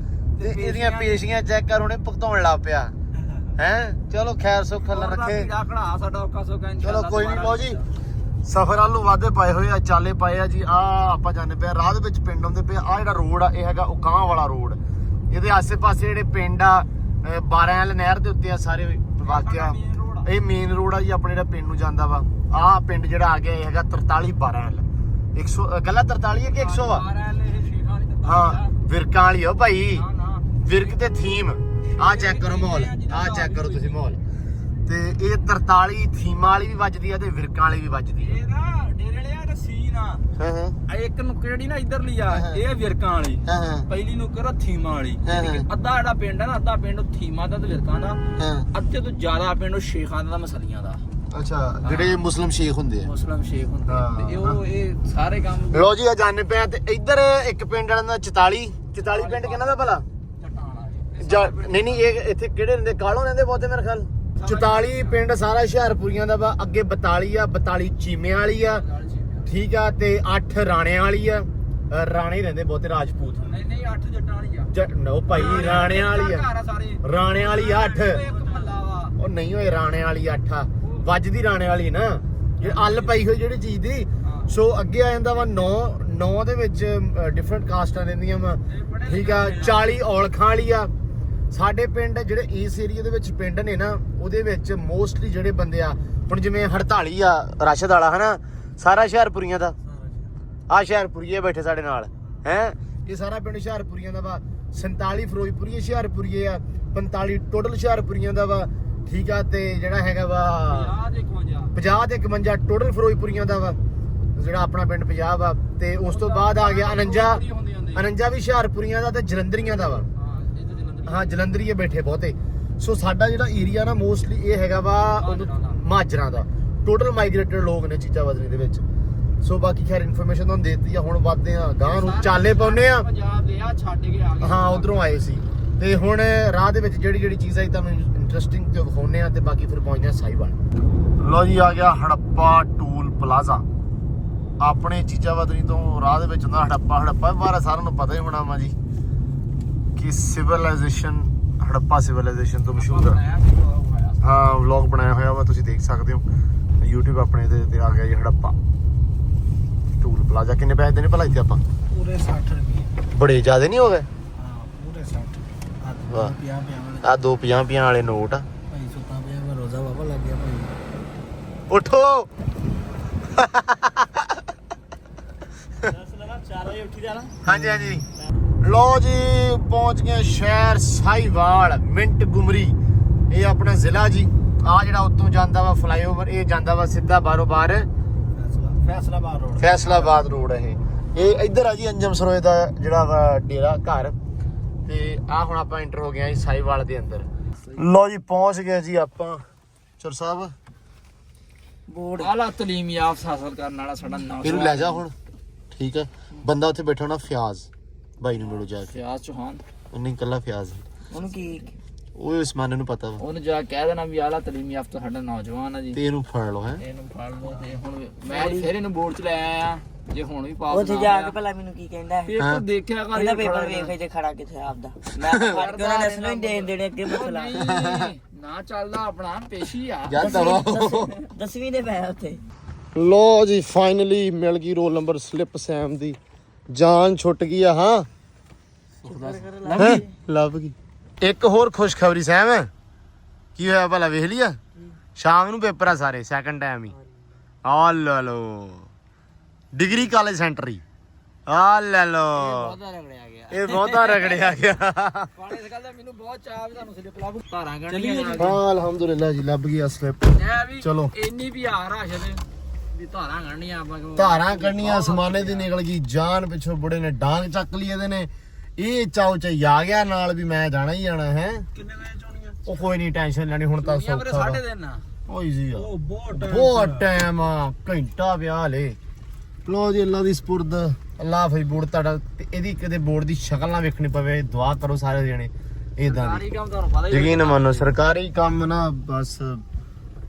ਤੇ ਇਹਦੀਆਂ ਪੇਸ਼ੀਆਂ ਚੈੱਕ ਕਰ, ਹੁਣੇ ਭੁਗਤਾਉਣ ਲੱਗ ਪਿਆ ਹੈ। ਚਲੋ ਖੈਰ ਸੁੱਖ ਅੱਲਾ ਰੱਖੇ। ਖੜਾ ਸਾਡਾ ਔਕਾ ਸੋਕਾ ਚਲੋ ਕੋਈ ਨਹੀਂ ਲਓ ਜੀ, ਸਫ਼ਰ ਵੱਲ ਨੂੰ ਵਾਧੇ ਪਾਏ ਹੋਏ ਆ, ਚਾਲੇ ਪਾਏ ਆ ਜੀ। ਆ ਆਪਾਂ ਜਾਂਦੇ ਪਏ ਰਾਹ ਦੇ ਵਿੱਚ ਪਿੰਡ ਆਉਂਦੇ ਪਏ ਆ। ਜਿਹੜਾ ਰੋਡ ਆ ਇਹ ਹੈਗਾ ਉਕਾਂਹ ਵਾਲਾ ਰੋਡ। ਇਹਦੇ ਆਸੇ-ਪਾਸੇ ਜਿਹੜੇ ਪਿੰਡ ਆ 12 ਵਾਲੇ ਨਹਿਰ ਦੇ ਉੱਤੇ ਆ ਸਾਰੇ ਵਾਕਿਆ। ਇਹ ਮੇਨ ਰੋਡ ਆ ਜੀ ਆਪਣੇ ਜਿਹੜਾ ਪਿੰਡ ਨੂੰ ਜਾਂਦਾ ਵਾ। ਆਹ ਪਿੰਡ ਜਿਹੜਾ ਆ ਗਿਆ ਇਹ ਹੈਗਾ 43 12 ਵਾਲਾ 100 ਗੱਲਾਂ 43 ਹੈ ਕਿ 100 ਆ? ਹਾਂ ਵਿਰਕਾਂ ਵਾਲੀ ਆ ਭਾਈ, ਵਿਰਕ ਤੇ ਥੀਮ। ਆਹ ਚੈੱਕ ਕਰੋ ਮਾਹੌਲ, ਆਹ ਚੈੱਕ ਕਰੋ ਤੁਸੀਂ ਮਾਹੌਲ। ਤੇ ਇਹ 43 ਥੀਮਾਂ ਵਾਲੀ ਵੀ ਵੱਜਦੀ ਆ ਤੇ ਵਿਰਕਾਂ ਵਾਲੀ ਵੀ ਵੱਜਦੀ ਆ। ਇਹ ਨਾ ਡੇਰੇ ਵਾਲਿਆ ਦਾ ਸੀਨ ਆ। ਹਾਂ ਹਾਂ ਇੱਕ ਨੁੱਕਰ ਜਿਹੜੀ ਨਾ ਇਧਰਲੀ ਆ, ਇਹ ਵਿਰਕਾਂ ਵਾਲੀ। ਹਾਂ ਪਹਿਲੀ ਨੁੱਕਰ ਆ ਥੀਮਾਂ ਵਾਲੀ। ਹਾਂ। ਅੱਧਾ ਜਿਹੜਾ ਪਿੰਡ ਆ ਨਾ, ਅੱਧਾ ਪਿੰਡ ਥੀਮਾਂ ਦਾ ਤੇ ਵਿਰਕਾਂ ਦਾ, ਹਾਂ। ਅੱਧੇ ਤੋਂ ਜ਼ਿਆਦਾ ਪਿੰਡ ਉਹ ਸ਼ੇਖਾਂ ਦਾ, ਮਸਲੀਆਂ ਦਾ। ਅੱਛਾ ਜਿਹੜੇ ਮੁਸਲਮ ਸ਼ੇਖ ਹੁੰਦੇ ਆ। ਮੁਸਲਮ ਸ਼ੇਖ ਹੁੰਦੇ ਹਾਂ, ਤੇ ਇਹ ਸਾਰੇ ਕੰਮ ਲੋ ਜੀ ਆ ਜਾਣੇ ਪਏ ਆ। ਤੇ ਇੱਧਰ ਇੱਕ ਪਿੰਡ ਵਾਲਾ ਦਾ 44 ਪਿੰਡ ਕਿਹਨਾਂ ਦਾ ਭਲਾ? ਨਹੀਂ ਨਹੀਂ ਇਹ ਇੱਥੇ ਕਿਹੜੇ ਰਹਿੰਦੇ? ਕਾਲੋਂ ਰਹਿੰਦੇ ਬਹੁਤੇ ਮੇਰੇ ਖਿਆਲ। 44 ਪਿੰਡ ਸਾਰਾ ਹੁਸ਼ਿਆਰਪੁਰੀਆਂ ਦਾ ਵਾ। ਅੱਗੇ 42 ਆ, 42 ਚੀਮਿਆਂ ਵਾਲੀ ਆ, ਠੀਕ ਆ। ਤੇ 8 ਰਾਣਿਆਂ ਵਾਲੀ ਆ। ਰਾਣੇ ਰਹਿੰਦੇ ਬਹੁਤੇ ਰਾਜਪੂਤ। ਨਹੀਂ 8 ਜੱਟਾਂ ਵਾਲੀ ਆ। ਨੋ ਭਾਈ ਰਾਣਿਆਂ ਵਾਲੀ ਆ, ਘਰ ਆ ਸਾਰੇ। ਰਾਣਿਆਂ ਵਾਲੀ 8। ਇੱਕ ਮੱਲਾ ਵਾ। ਉਹ ਨਹੀਂ ਹੋਏ ਰਾਣਿਆਂ ਵਾਲੀ 8 ਆ, ਵੱਜਦੀ ਰਾਣੇ ਵਾਲੀ ਨਾ, ਜਿਹੜੀ ਅੱਲ ਪਈ ਹੋਈ ਜਿਹੜੀ ਚੀਜ਼ ਦੀ। ਸੋ ਅੱਗੇ ਆ ਜਾਂਦਾ ਵਾ 9 ਦੇ ਵਿੱਚ ਡਿਫਰੈਂਟ ਕਾਸਟਾਂ ਰਹਿੰਦੀਆਂ ਵਾ, ਠੀਕ ਆ। 40 ਔਲਖਾਂ ਵਾਲੀ ਆ। ਸਾਡੇ ਪਿੰਡ ਜਿਹੜੇ ਇਸ ਏਰੀਆ ਦੇ ਵਿੱਚ ਪਿੰਡ ਨੇ ਨਾ, ਉਹਦੇ ਵਿੱਚ ਮੋਸਟਲੀ ਜਿਹੜੇ ਬੰਦੇ ਆ, ਹੁਣ ਜਿਵੇਂ 48 ਆ ਰਸ਼ਦ ਵਾਲਾ ਹਨਾ, ਸਾਰਾ ਹੁਸ਼ਿਆਰਪੁਰੀਆਂ ਦਾ। ਆ ਹੁਸ਼ਿਆਰਪੁਰੀਏ ਬੈਠੇ ਸਾਡੇ ਨਾਲ ਹੈ। ਇਹ ਸਾਰਾ ਪਿੰਡ ਹੁਸ਼ਿਆਰਪੁਰੀਆਂ ਦਾ ਵਾ। 47 ਫਿਰੋਜ਼ਪੁਰੀ ਹੁਸ਼ਿਆਰਪੁਰੀਏ ਆ। 45 ਟੋਟਲ ਹੁਸ਼ਿਆਰਪੁਰੀਆਂ ਦਾ ਵਾ, ਠੀਕ ਆ। ਤੇ ਜਿਹੜਾ ਹੈਗਾ ਵਾ 50 ਤੇ 51 ਟੋਟਲ ਫਿਰੋਜ਼ਪੁਰੀਆਂ ਦਾ ਵਾ, ਜਿਹੜਾ ਆਪਣਾ ਪਿੰਡ ਪੰਜਾਬ ਆ। ਤੇ ਉਸ ਤੋਂ ਬਾਅਦ ਆ ਗਿਆ 49 ਵੀ ਹੁਸ਼ਿਆਰਪੁਰੀਆਂ ਦਾ ਤੇ ਜਲੰਧਰੀਆਂ ਦਾ ਵਾ। ਹਾਂ ਜਲੰਧਰੀਏ ਬੈਠੇ ਬਹੁਤੇ। ਸੋ ਸਾਡਾ ਜਿਹੜਾ ਏਰੀਆ ਨਾ ਮੋਸਟਲੀ ਇਹ ਹੈਗਾ ਵਾ ਮਾਜਰਾਂ ਦਾ। ਟੋਟਲ ਮਾਈਗ੍ਰੇਟਡ ਲੋਕ ਨੇ ਚੀਚਾ ਬਦਨੀ ਦੇ ਵਿੱਚ। ਸੋ ਬਾਕੀ ਖੈਰ ਇਨਫੋਰਮੇਸ਼ਨ ਤੁਹਾਨੂੰ ਦੇ ਦਿੱਤੀ ਆ। ਹੁਣ ਵੱਧਦੇ ਆ ਗਾਂ ਨੂੰ, ਚਾਲੇ ਪਾਉਨੇ ਆ। ਪੰਜਾਬ ਦੇ ਆ ਛੱਡ ਕੇ ਆ ਗਏ। ਹਾਂ ਉਧਰੋਂ ਆਏ ਸੀ। ਤੇ ਹੁਣ ਰਾਹ ਦੇ ਵਿੱਚ ਜਿਹੜੀ ਚੀਜ਼ ਆਈ ਤੁਹਾਨੂੰ ਇੰਟਰਸਟਿੰਗ ਤੇ ਵਿਖਾਉਨੇ ਆ। ਤੇ ਬਾਕੀ ਫਿਰ ਪਹੁੰਚਦੇ ਆ ਸਾਈਵਾਲ। ਲੋ ਜੀ ਆ ਗਿਆ ਹੜੱਪਾ ਟੂਲ ਪਲਾਜ਼ਾ। ਆਪਣੇ ਚੀਚਾ ਬਦਨੀ ਤੋਂ ਰਾਹ ਦੇ ਵਿੱਚ ਹੁੰਦਾ ਹੜੱਪਾ ਬਾਰੇ ਸਾਰਿਆਂ ਨੂੰ ਪਤਾ ਹੀ ਹੋਣਾ ਵਾ ਜੀ ਕਿ ਸਿਵਲਾਈਜੇਸ਼ਨ ਹੜੱਪਾ ਸਿਵਲਾਈਜੇਸ਼ਨ ਤੋਂ ਮਸ਼ਹੂਰ ਆ। ਹਾਂ ਵਲੌਗ ਬਣਾਇਆ ਹੋਇਆ ਵਾ, ਤੁਸੀਂ ਦੇਖ ਸਕਦੇ ਹੋ YouTube ਆਪਣੇ ਤੇ ਆ ਗਿਆ ਜੀ ਹੜੱਪਾ ਟੂਲ ਪਲਾਜ਼ਾ। ਕਿੰਨੇ ਪੈਸੇ ਦੇਣੇ ਭਲਾ ਇੱਥੇ ਆਪਾਂ? ਪੂਰੇ 60 ਰੁਪਏ। ਬੜੇ ਜ਼ਿਆਦਾ ਨਹੀਂ ਹੋ ਗਏ? ਹਾਂ ਪੂਰੇ 60। ਵਾਹ। 50 ਆ 2 50 ਵਾਲੇ ਨੋਟ ਆ। ਭਾਈ ਸੁੱਤਾ ਪਿਆ ਮੈਂ, ਰੋਜ਼ਾ ਬਾਬਾ ਲੱਗ ਗਿਆ ਭਾਈ। ਉਠੋ। 4 ਵਜੇ ਉੱਠੀ ਹਾਂਜੀ ਹਾਂਜੀ ਲੋ ਜੀ ਪਹੁੰਚ ਗਏ ਸ਼ਹਿਰ ਸਾਹੀਵਾਲ ਮਿੰਟ ਗੁਮਰੀ ਇਹ ਆਪਣਾ ਜ਼ਿਲ੍ਹਾ ਜੀ ਆ ਜਿਹੜਾ ਉੱਤੋਂ ਜਾਂਦਾ ਵਾ ਫਲਾਈਓਵਰ ਇਹ ਜਾਂਦਾ ਵਾ ਸਿੱਧਾ ਬਾਰੋ ਬਾਰ ਫੈਸਲਾਬਾਦ ਰੋਡ ਇਹ ਇੱਧਰ ਆ ਜੀ ਅੰਜਮ ਸਰੋਏ ਦਾ ਜਿਹੜਾ ਵਾ ਡੇਰਾ ਘਰ ਤੇ ਆ ਹੁਣ ਆਪਾਂ ਐਂਟਰ ਹੋ ਗਏ ਜੀ ਸਾਹੀਵਾਲ ਦੇ ਅੰਦਰ ਲੋ ਜੀ ਪਹੁੰਚ ਗਏ ਜੀ ਆਪਾਂ ਚਰ ਸਾਹਿਬ ਬੋਰਡ ਆਲਾ ਤਾਲੀਮ ਯਾਫਤ ਹਾਸਲ ਕਰਨ ਵਾਲਾ ਸਾਡਾ ਨਾਮ ਇਹਨੂੰ ਲੈ ਜਾ ਹੁਣ ਠੀਕ ਹੈ ਬੰਦਾ ਉੱਥੇ ਬੈਠਾ ਹੋਣਾ ਫਿਆਜ਼ ਬਾਈ ਨੂੰ ਮਿਲੋ ਜਾ ਕੇ ਫਿਆਜ਼ ਚੌਹਾਨ ਉਹਨੇ ਇਕੱਲਾ ਫਿਆਜ਼ ਉਹਨੂੰ ਕੀ ਉਹ ਇਸ ਮਾਨੇ ਨੂੰ ਪਤਾ ਵਾ ਉਹਨੂੰ ਜਾ ਕਹਿ ਦੇਣਾ ਵੀ ਆਲਾ ਤਾਲੀਮ ਯਾਫਤ ਸਾਡਾ ਨੌਜਵਾਨ ਆ ਜੀ ਤੇ ਇਹਨੂੰ ਫੜ ਲਓ ਹੈ ਇਹਨੂੰ ਫੜ ਲਓ ਤੇ ਹੁਣ ਮੈਂ ਫਿਰ ਇਹਨੂੰ ਬੋਰਡ 'ਚ ਲੈ ਆਇਆ ਜੇ ਹੁਣ ਵੀ ਪਾਸ ਉੱਥੇ ਜਾ ਕੇ ਭਲਾ ਮੈਨੂੰ ਕੀ ਕਹਿੰਦਾ ਹੈ ਪੇਪਰ ਦੇਖਿਆ ਕਰ ਇਹਦਾ ਪੇਪਰ ਵੇਖ ਜੇ ਖੜਾ ਕਿੱਥੇ ਆਪਦਾ ਮੈਂ ਤਾਂ ਫੜ ਕੇ ਉਹਨਾਂ ਨੇ ਅਸਲੋਂ ਹੀ ਦੇਣੇ ਅੱਗੇ ਮਸਲਾ ਨਾ ਚੱਲਦਾ ਆਪਣਾ ਪੇਸ਼ੀ ਆ ਜਾਂ ਦਵਾ 10ਵੀਂ ਦੇ ਪੈ ਉੱਥੇ ਲੋ ਜੀ ਫਾਈਨਲੀ ਮਿਲ ਗਈ ਰੋਲ ਨੰਬਰ ਸਲਿੱਪ ਸੈਮ ਦੀ ਜਾਨ ਛੁੱਟ ਗਈ ਆ ਹਾਂ ਲੱਭ ਗਈ ਇੱਕ ਹੋਰ ਖੁਸ਼ਖਬਰੀ ਸੈਮ ਕੀ ਹੋਇਆ ਭਲਾ ਵੇਖ ਲਿਆ ਸ਼ਾਮ ਨੂੰ ਪੇਪਰ ਆ ਸਾਰੇ ਸੈਕੰਡ ਟਾਈਮ ਹੀ ਆ ਲੈ ਲੋ ਡਿਗਰੀ ਕਾਲਜ ਸੈਂਟਰ ਹੀ ਆ ਲੈ ਲੋ ਰਗੜਿਆ ਗਿਆ ਇਹ ਬਹੁਤਾ ਰਗੜਿਆ ਗਿਆ ਪਾਣੀ ਇਸ ਗੱਲ ਦਾ ਮੈਨੂੰ ਬਹੁਤ ਚਾਹ ਵੀ ਤੁਹਾਨੂੰ ਸਲਿੱਪ ਲੱਭ ਧਾਰਾਂ ਗਣੀਆਂ ਹਾਂ ਅਲਹਮਦੁਲਿਲਾ ਜੀ ਲੱਭ ਗਈ ਸਲਿੱਪ ਵੀ ਚਲੋ ਇੰਨੀ ਵੀ ਆ ਰਾਸ਼ਦ ਵੀ ਧਾਰਾਂ ਗਣਨੀਆਂ ਆਪਾਂ ਕੋਲ ਧਾਰਾਂ ਕੱਢੀਆਂ ਸਮਾਨੇ ਦੀ ਨਿਕਲ ਗਈ ਜਾਨ ਪਿੱਛੋਂ ਬੁੜੇ ਨੇ ਡਾਂਗ ਚੱਕ ਲਈ ਇਹਦੇ ਨੇ ਇਹ ਚਾਉ ਚ ਆ ਗਿਆ ਨਾਲ ਵੀ ਮੈਂ ਜਾਣਾ ਹੀ ਜਾਣਾ ਹੈ ਕਿੰਨੇ ਵਜੇ ਚੋਣੀਆਂ ਉਹ ਕੋਈ ਨਹੀਂ ਟੈਨਸ਼ਨ ਲੈਣੀ ਹੁਣ ਤਾਂ ਮੇਰੇ ਸੌਖਾ ਸਾਢੇ ਦਿਨ ਆ ਓ ਈਜ਼ੀ ਆ ਬਹੁਤ ਟਾਈਮ ਆ ਘੰਟਾ ਵਿਆਹ ਲੈ ਲੋ ਜੀ ਅੱਲਾ ਦੀ ਸਪੁਰਦ ਅੱਲਾ ਫਈ ਬੋਰਡ ਤੁਹਾਡਾ ਤੇ ਇਹਦੀ ਕਦੇ ਬੋਰਡ ਦੀ ਸ਼ਕਲ ਨਾ ਵੇਖਣੀ ਪਵੇ ਦੁਆ ਕਰੋ ਸਾਰੇ ਜਣੇ ਇਦਾਂ ਸਾਰੀ ਕੰਮ ਤੁਹਾਨੂੰ ਪਤਾ ਹੀ ਯਕੀਨ ਮੰਨੋ ਸਰਕਾਰੀ ਕੰਮ ਨਾ ਬਸ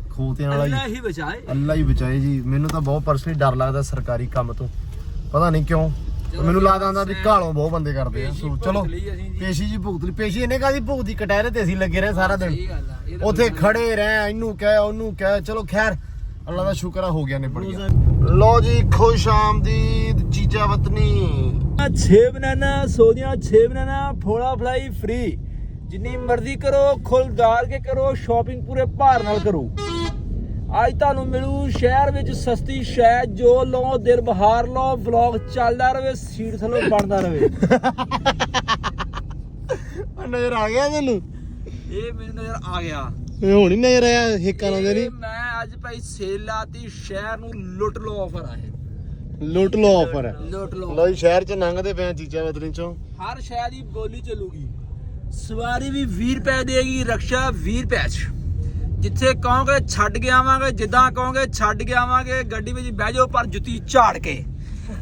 ਖੋਤਿਆਂ ਵਾਲਾ ਹੀ ਹੀ ਬਚਾਏ ਅੱਲਾ ਹੀ ਬਚਾਏ ਜੀ ਮੈਨੂੰ ਤਾਂ ਬਹੁਤ ਪਰਸਨਲੀ ਡਰ ਲੱਗਦਾ ਸਰਕਾਰੀ ਕੰਮ ਤੋਂ ਪਤਾ ਨਹੀਂ ਕਿਉਂ ਮੈਨੂੰ ਲੱਗਦਾ ਹੁੰਦਾ ਵੀ ਘਾਲੋਂ ਬਹੁਤ ਬੰਦੇ ਕਰਦੇ ਆ ਚਲੋ ਪੇਸ਼ੀ ਜੀ ਭੁਗਤ ਲਈ ਪੇਸ਼ੀ ਇਹਨੇ ਕਾਦੀ ਭੁਗਤੀ ਕਟਹਿਰੇ ਤੇ ਅਸੀਂ ਲੱਗੇ ਰਹੇ ਸਾਰਾ ਦਿਨ ਸਹੀ ਗੱਲ ਆ ਉੱਥੇ ਖੜੇ ਰਹੇ ਇਹਨੂੰ ਕਹਿ ਉਹਨੂੰ ਕਹਿ ਚਲੋ ਖੈਰ ਅੱਲਾ ਦਾ ਸ਼ੁਕਰ ਆ ਹੋ ਗਿਆ ਨਿਬੜ ਗਿਆ ਲੋ ਜੀ ਖੁਸ਼ ਆਮਦੀਦ ਜੀਜਾ ਵਤਨੀ 6 ਬਨਾਨਾ ਸੋਦੀਆਂ 6 ਬਨਾਨਾ ਫੋਲਾ ਫਲਾਈ ਫ੍ਰੀ ਜਿੰਨੀ ਮਰਜ਼ੀ ਕਰੋ ਖੁੱਲਦਾਰ ਕੇ ਕਰੋ ਸ਼ਾਪਿੰਗ ਪੂਰੇ ਭਾਰ ਨਾਲ ਕਰੋ ਅੱਜ ਤੁਹਾਨੂੰ ਮਿਲੂ ਸ਼ਹਿਰ ਵਿੱਚ ਸਸਤੀ ਸ਼ੈ ਜੋ ਲਓ ਦਿਲ ਬਹਾਰ ਲਓ ਵਲੌਗ ਚੱਲਦਾ ਰਵੇ ਸੀਟ ਥੱਲੋਂ ਬਣਦਾ ਰਵੇ ਨਜ਼ਰ ਆ ਗਿਆ ਤੈਨੂੰ ਇਹ ਮੈਨੂੰ ਨਜ਼ਰ ਆ ਗਿਆ ਇਹ ਹੁਣ ਹੀ ਨਜ਼ਰ ਆਇਆ ਹਿੱਕਾਂ ਲਾਉਂਦੇ ਨਹੀਂ ਮੈਂ ਅੱਜ ਭਾਈ ਸੇਲ ਲਾਤੀ ਸ਼ਹਿਰ ਨੂੰ ਲੁੱਟ ਲੋ ਆਫਰ ਆ ਇਹ ਲੁੱਟ ਲੋ ਆਫਰ ਲੁੱਟ ਲੋ ਲੋ ਜੀ ਸ਼ਹਿਰ ਚ ਲੰਘਦੇ ਪਏ ਜੀਜਾ ਵਤਨੀ ਚੋਂ ਹਰ ਸ਼ਹਿਰ ਦੀ ਬੋਲੀ ਚੱਲੂਗੀ ਸਵਾਰੀ ਵੀ 20 ਰੁਪਏ ਦੇਗੀ ਰਕਸ਼ਾ 20 ਰੁਪਏ ਚ ਜਿੱਥੇ ਕਹੋਗੇ ਛੱਡ ਕੇ ਆਵਾਂਗੇ ਜਿੱਦਾਂ ਕਹੋਗੇ ਛੱਡ ਕੇ ਆਵਾਂਗੇ ਗੱਡੀ ਵਿੱਚ ਬਹਿ ਜਾਓ ਪਰ ਜੁੱਤੀ ਝਾੜ ਕੇ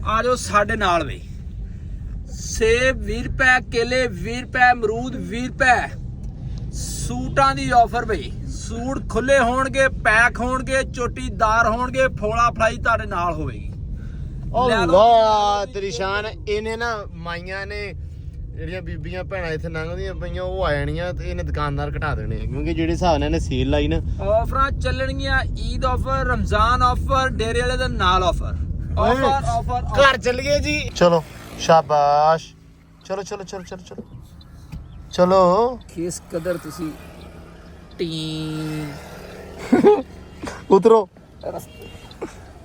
ਆ ਜਾਓ ਸਾਡੇ ਨਾਲ ਵੀ ਸੇਬ 20 ਰੁਪਏ ਕੇਲੇ 20 ਰੁਪਏ ਅਮਰੂਦ 20 ਰੁਪਏ ਸੂਟਾਂ ਦੀ ਆਫਰ ਬਈ ਸੂਟ ਖੁੱਲੇ ਹੋਣਗੇ ਪੈਕ ਹੋਣਗੇ ਚੋਟੀਦਾਰ ਹੋਣਗੇ ਫੋਲਾ ਫਲਾਈ ਤੁਹਾਡੇ ਨਾਲ ਹੋਵੇਗੀ ਅੱਲਾਹ ਤੇਰੀ ਸ਼ਾਨ ਇਹਨੇ ਨਾ ਮਾਈਆਂ ਨੇ ਜਿਹੜੀਆਂ ਬੀਬੀਆਂ ਭੈਣਾਂ ਇੱਥੇ ਲੰਘਦੀਆਂ ਪਈਆਂ ਉਹ ਆ ਜਾਣੀਆਂ ਤੇ ਇਹਨੇ ਦੁਕਾਨਦਾਰ ਘਟਾ ਦੇਣੇ ਕਿਉਂਕਿ ਜਿਹੜੇ ਹਿਸਾਬ ਨਾਲ ਇਹਨੇ ਸੇਲ ਲਾਈ ਨਾ ਆਫਰਾਂ ਚੱਲਣਗੀਆਂ ਈਦ ਆਫਰ ਰਮਜ਼ਾਨ ਆਫਰ ਡੇਰੇ ਵਾਲੇ ਦੇ ਨਾਲ ਆਫਰ ਆਫਰ ਘਰ ਚੱਲ ਗਏ ਜੀ ਚਲੋ ਸ਼ਾਬਾਸ਼ ਚਲੋ ਚਲੋ ਚਲੋ ਚਲੋ ਚਲੋ ਚਲੋ ਕਿਸ ਕਦਰ ਤੁਸੀਂ ਟੀ ਉਤਰੋ